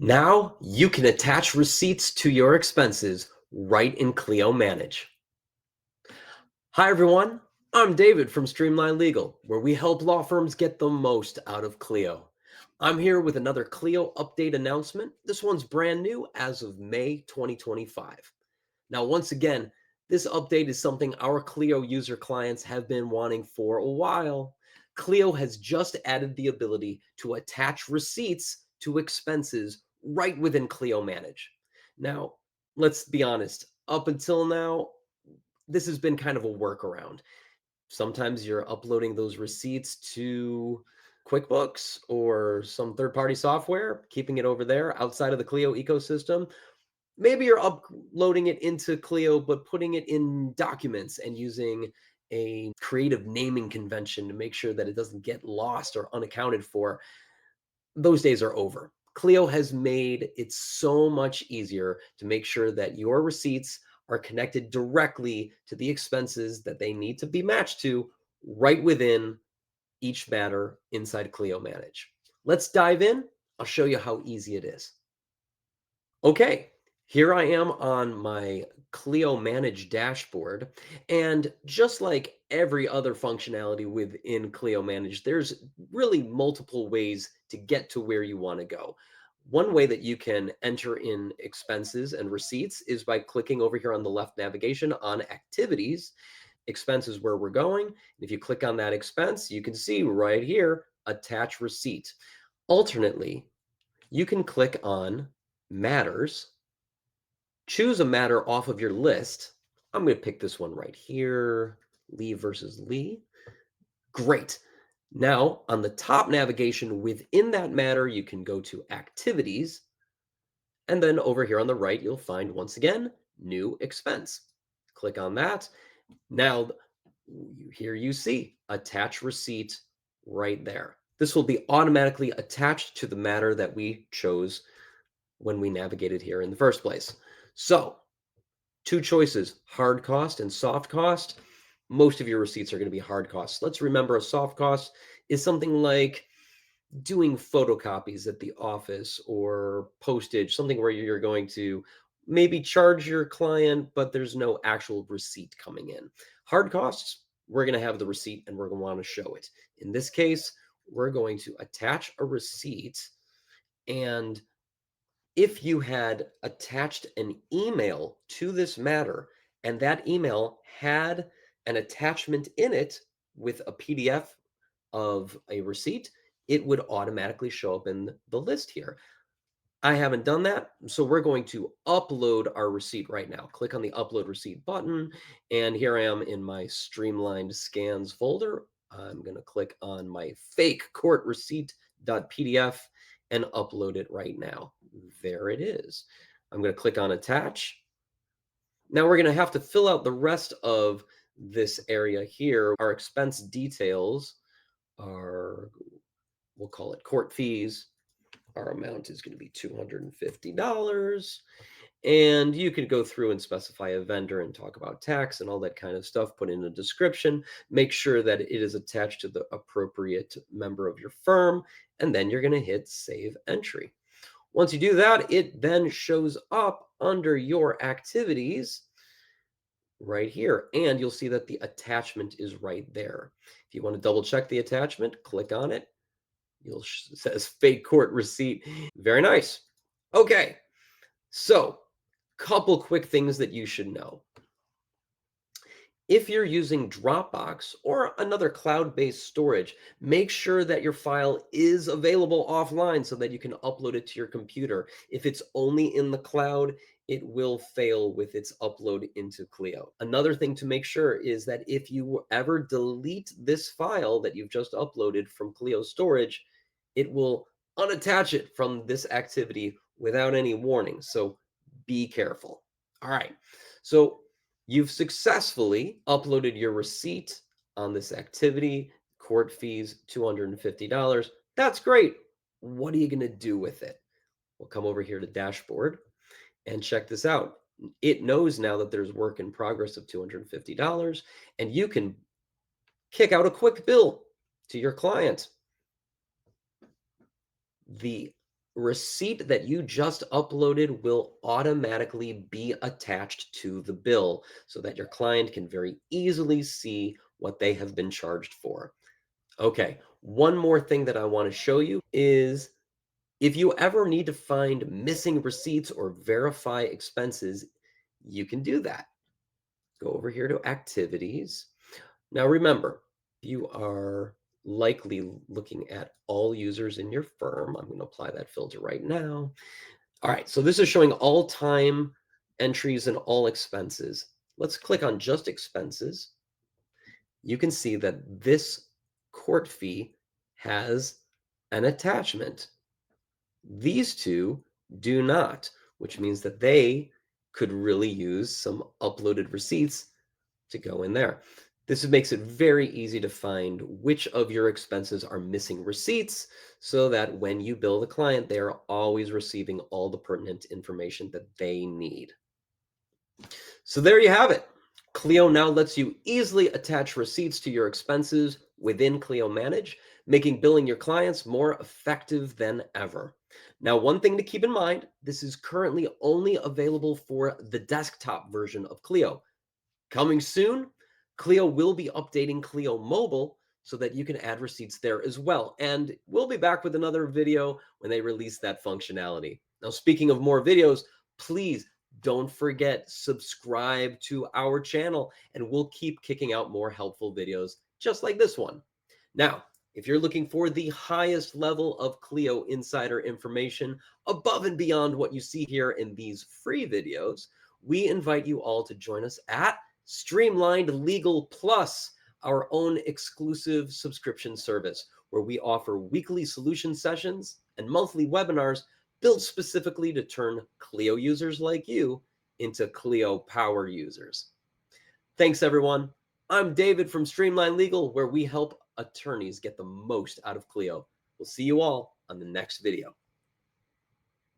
Now you can attach receipts to your expenses right in Clio Manage. Hi, everyone. I'm David from Streamlined Legal, where we help law firms get the most out of Clio. I'm here with another Clio update announcement. This one's brand new as of May 2025. Now, once again, this update is something our Clio user clients have been wanting for a while. Clio has just added the ability to attach receipts to expenses right within Clio Manage. Now, let's be honest, up until now, this has been kind of a workaround. Sometimes you're uploading those receipts to QuickBooks or some third-party software, keeping it over there outside of the Clio ecosystem. Maybe you're uploading it into Clio, but putting it in documents and using a creative naming convention to make sure that it doesn't get lost or unaccounted for. Those days are over. Clio has made it so much easier to make sure that your receipts are connected directly to the expenses that they need to be matched to right within each matter inside Clio Manage. Let's dive in. I'll show you how easy it is. Okay, here I am on my Clio Manage dashboard. And just like every other functionality within Clio Manage, there's really multiple ways to get to where you want to go. One way that you can enter in expenses and receipts is by clicking over here on the left navigation on activities. Expense is where we're going. If you click on that expense, you can see right here, attach receipt. Alternately, you can click on matters, choose a matter off of your list. I'm going to pick this one right here, Lee versus Lee. Great. Now, on the top navigation within that matter, you can go to activities. And then over here on the right, you'll find once again, new expense. Click on that. Now, here you see attach receipt right there. This will be automatically attached to the matter that we chose when we navigated here in the first place. So, two choices, hard cost and soft cost. Most of your receipts are going to be hard costs. Let's remember a soft cost is something like doing photocopies at the office or postage, something where you're going to maybe charge your client, but there's no actual receipt coming in. Hard costs, we're going to have the receipt and we're going to want to show it. In this case, we're going to attach a receipt. And if you had attached an email to this matter and that email had an attachment in it with a PDF of a receipt, it would automatically show up in the list here. I haven't done that, so we're going to upload our receipt right now. Click on the upload receipt button, and here I am in my streamlined scans folder. I'm going to click on my fake court receipt.pdf and upload it right now. There it is. I'm going to click on attach. Now we're going to have to fill out the rest of this area here. Our expense details are, we'll call it court fees. Our amount is going to be $250. And you can go through and specify a vendor and talk about tax and all that kind of stuff, put in a description, make sure that it is attached to the appropriate member of your firm, and then you're going to hit save entry. Once you do that, it then shows up under your activities right here, and you'll see that the attachment is right there. If you want to double check the attachment, click on it. It says fake court receipt. Very nice. Okay, so couple quick things that you should know. If you're using Dropbox or another cloud-based storage, make sure that your file is available offline so that you can upload it to your computer. If it's only in the cloud, it will fail with its upload into Clio. Another thing to make sure is that if you ever delete this file that you've just uploaded from Clio storage, it will unattach it from this activity without any warning. So be careful. All right. So you've successfully uploaded your receipt on this activity, court fees, $250. That's great. What are you going to do with it? We'll come over here to dashboard and check this out. It knows now that there's work in progress of $250, and you can kick out a quick bill to your client. The receipt that you just uploaded will automatically be attached to the bill so that your client can very easily see what they have been charged for. Okay, one more thing that I want to show you is if you ever need to find missing receipts or verify expenses, you can do that. Go over here to activities. Now remember, you are likely looking at all users in your firm. I'm going to apply that filter right now. All right, so this is showing all time entries and all expenses. Let's click on just expenses. You can see that this court fee has an attachment. These two do not, which means that they could really use some uploaded receipts to go in there. This makes it very easy to find which of your expenses are missing receipts so that when you bill the client, they are always receiving all the pertinent information that they need. So there you have it. Clio now lets you easily attach receipts to your expenses within Clio Manage, making billing your clients more effective than ever. Now, one thing to keep in mind, this is currently only available for the desktop version of Clio. Coming soon, Clio will be updating Clio Mobile so that you can add receipts there as well. And we'll be back with another video when they release that functionality. Now, speaking of more videos, please don't forget, subscribe to our channel, and we'll keep kicking out more helpful videos just like this one. Now, if you're looking for the highest level of Clio insider information above and beyond what you see here in these free videos, we invite you all to join us at Streamlined Legal Plus, our own exclusive subscription service, where we offer weekly solution sessions and monthly webinars built specifically to turn Clio users like you into Clio power users. Thanks, everyone. I'm David from Streamlined Legal, where we help attorneys get the most out of Clio. We'll see you all on the next video.